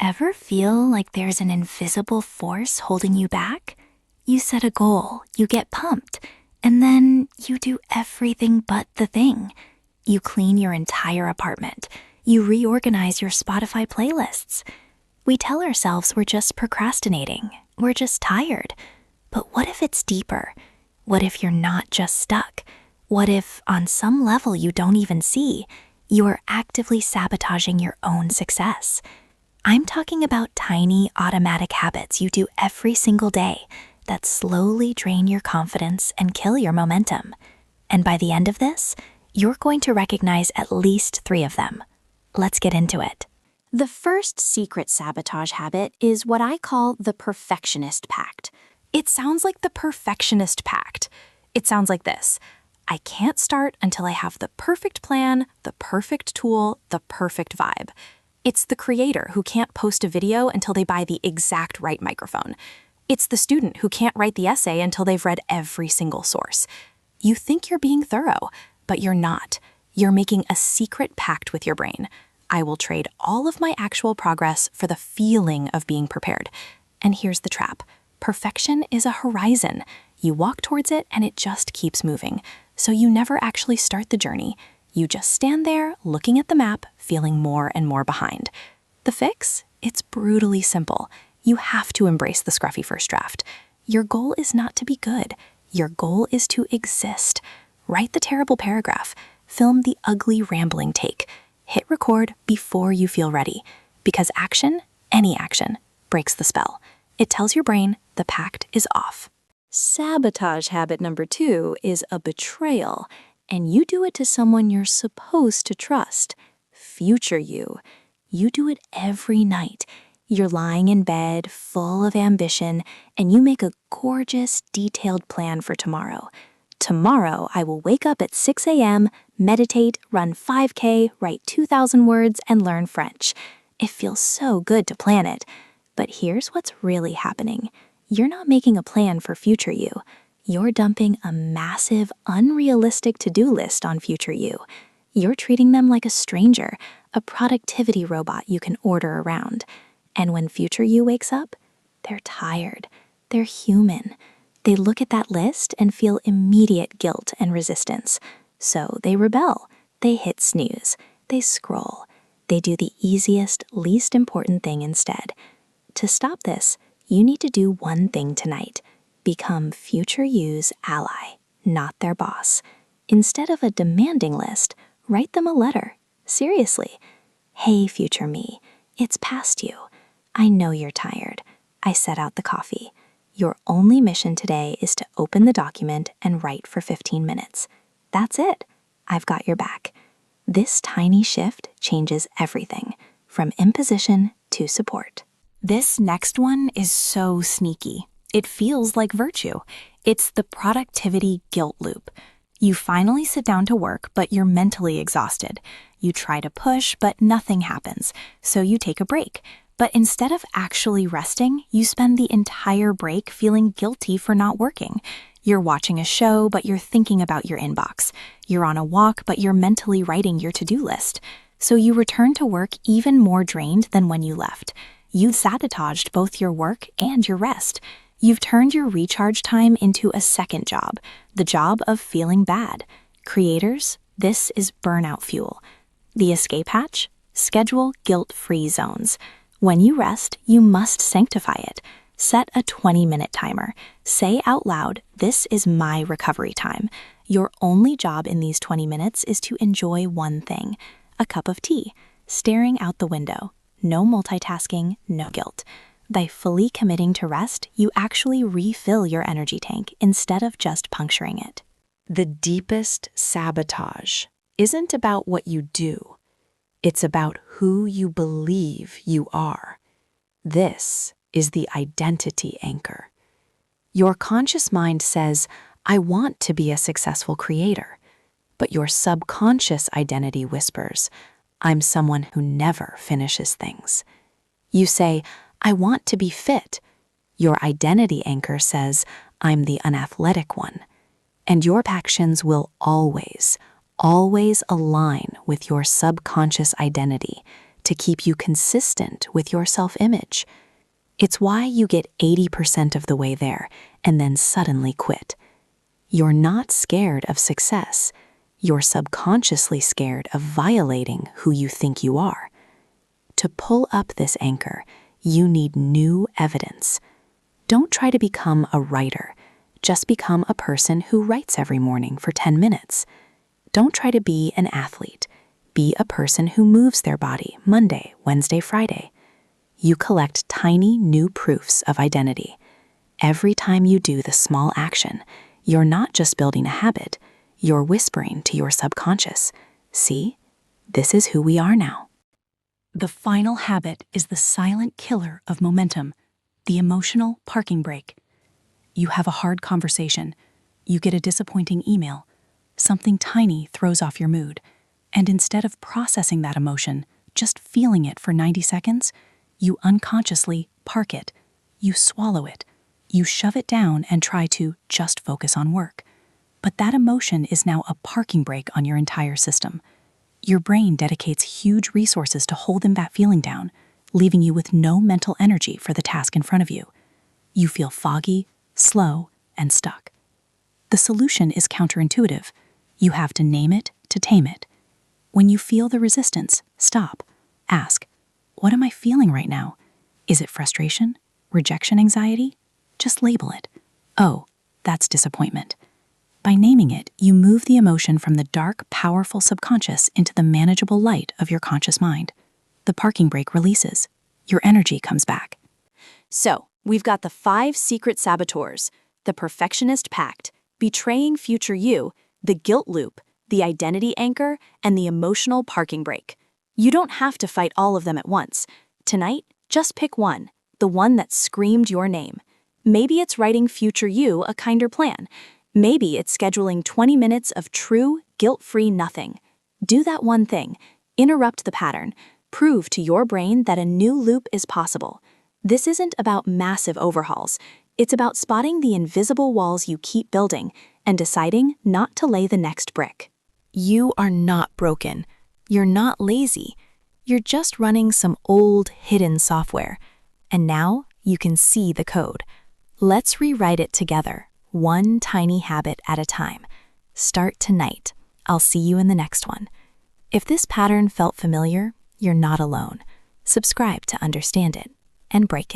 Ever feel like there's an invisible force holding you back? You set a goal, you get pumped, and then you do everything but the thing. You clean your entire apartment. You reorganize your Spotify playlists. We tell ourselves we're just procrastinating. We're just tired. But what if it's deeper? What if you're not just stuck? What if, on some level you don't even see, you are actively sabotaging your own success? I'm talking about tiny automatic habits you do every single day that slowly drain your confidence and kill your momentum. And by the end of this, you're going to recognize at least 3 of them. Let's get into it. The first secret sabotage habit is what I call the Perfectionist Pact. It sounds like the Perfectionist Pact. It sounds like this: I can't start until I have the perfect plan, the perfect tool, the perfect vibe. It's the creator who can't post a video until they buy the exact right microphone. It's the student who can't write the essay until they've read every single source. You think you're being thorough, but you're not. You're making a secret pact with your brain. I will trade all of my actual progress for the feeling of being prepared. And here's the trap. Perfection is a horizon. You walk towards it and it just keeps moving. So you never actually start the journey. You just stand there looking at the map, feeling more and more behind. The fix? It's brutally simple. You have to embrace the scruffy first draft. Your goal is not to be good. Your goal is to exist. Write the terrible paragraph. Film the ugly rambling take. Hit record before you feel ready. Because action, any action, breaks the spell. It tells your brain the pact is off. Sabotage habit number 2 is a betrayal. And you do it to someone you're supposed to trust. Future you. You do it every night. You're lying in bed, full of ambition, and you make a gorgeous, detailed plan for tomorrow. Tomorrow, I will wake up at 6 a.m., meditate, run 5K, write 2,000 words, and learn French. It feels so good to plan it. But here's what's really happening. You're not making a plan for future you. You're dumping a massive, unrealistic to-do list on future you. You're treating them like a stranger, a productivity robot you can order around. And when future you wakes up, they're tired. They're human. They look at that list and feel immediate guilt and resistance. So they rebel. They hit snooze. They scroll. They do the easiest, least important thing instead. To stop this, you need to do one thing tonight. Become future you's ally, not their boss. Instead of a demanding list, write them a letter. Seriously. Hey, future me, it's past you. I know you're tired. I set out the coffee. Your only mission today is to open the document and write for 15 minutes. That's it. I've got your back. This tiny shift changes everything, from imposition to support. This next one is so sneaky. It feels like virtue. It's the productivity guilt loop. You finally sit down to work, but you're mentally exhausted. You try to push, but nothing happens, so you take a break. But instead of actually resting, you spend the entire break feeling guilty for not working. You're watching a show, but you're thinking about your inbox. You're on a walk, but you're mentally writing your to-do list. So you return to work even more drained than when you left. You've sabotaged both your work and your rest. You've turned your recharge time into a second job, the job of feeling bad. Creators, this is burnout fuel. The escape hatch? Schedule guilt-free zones. When you rest, you must sanctify it. Set a 20-minute timer. Say out loud, this is my recovery time. Your only job in these 20 minutes is to enjoy one thing, a cup of tea, staring out the window. No multitasking, no guilt. By fully committing to rest, you actually refill your energy tank instead of just puncturing it. The deepest sabotage isn't about what you do. It's about who you believe you are. This is the identity anchor. Your conscious mind says, I want to be a successful creator. But your subconscious identity whispers, I'm someone who never finishes things. You say, I want to be fit. Your identity anchor says, I'm the unathletic one. And your actions will always align with your subconscious identity, to keep you consistent with your self-image. It's why you get 80% of the way there and then suddenly quit. You're not scared of success. You're subconsciously scared of violating who you think you are. To pull up this anchor, you need new evidence. Don't try to become a writer. Just become a person who writes every morning for 10 minutes. Don't try to be an athlete. Be a person who moves their body Monday, Wednesday, Friday. You collect tiny new proofs of identity. Every time you do the small action, you're not just building a habit, you're whispering to your subconscious, "See, this is who we are now." The final habit is the silent killer of momentum, the emotional parking brake. You have a hard conversation, you get a disappointing email, something tiny throws off your mood, and instead of processing that emotion, just feeling it for 90 seconds, you unconsciously park it, you swallow it, you shove it down and try to just focus on work. But that emotion is now a parking brake on your entire system. Your brain dedicates huge resources to holding that feeling down, leaving you with no mental energy for the task in front of you. You feel foggy, slow, and stuck. The solution is counterintuitive. You have to name it to tame it. When you feel the resistance, stop. Ask, what am I feeling right now? Is it frustration? Rejection anxiety? Just label it. Oh, that's disappointment. By naming it, you move the emotion from the dark, powerful subconscious into the manageable light of your conscious mind. The parking brake releases. Your energy comes back. So, we've got the 5 secret saboteurs: the Perfectionist Pact, betraying future you, the guilt loop, the identity anchor, and the emotional parking brake. You don't have to fight all of them at once. Tonight, just pick one, the one that screamed your name. Maybe it's writing future you a kinder plan. Maybe it's scheduling 20 minutes of true, guilt-free nothing. Do that one thing. Interrupt the pattern. Prove to your brain that a new loop is possible. This isn't about massive overhauls. It's about spotting the invisible walls you keep building and deciding not to lay the next brick. You are not broken. You're not lazy. You're just running some old, hidden software. And now you can see the code. Let's rewrite it together, one tiny habit at a time. Start tonight. I'll see you in the next one. If this pattern felt familiar, you're not alone. Subscribe to understand it and break it.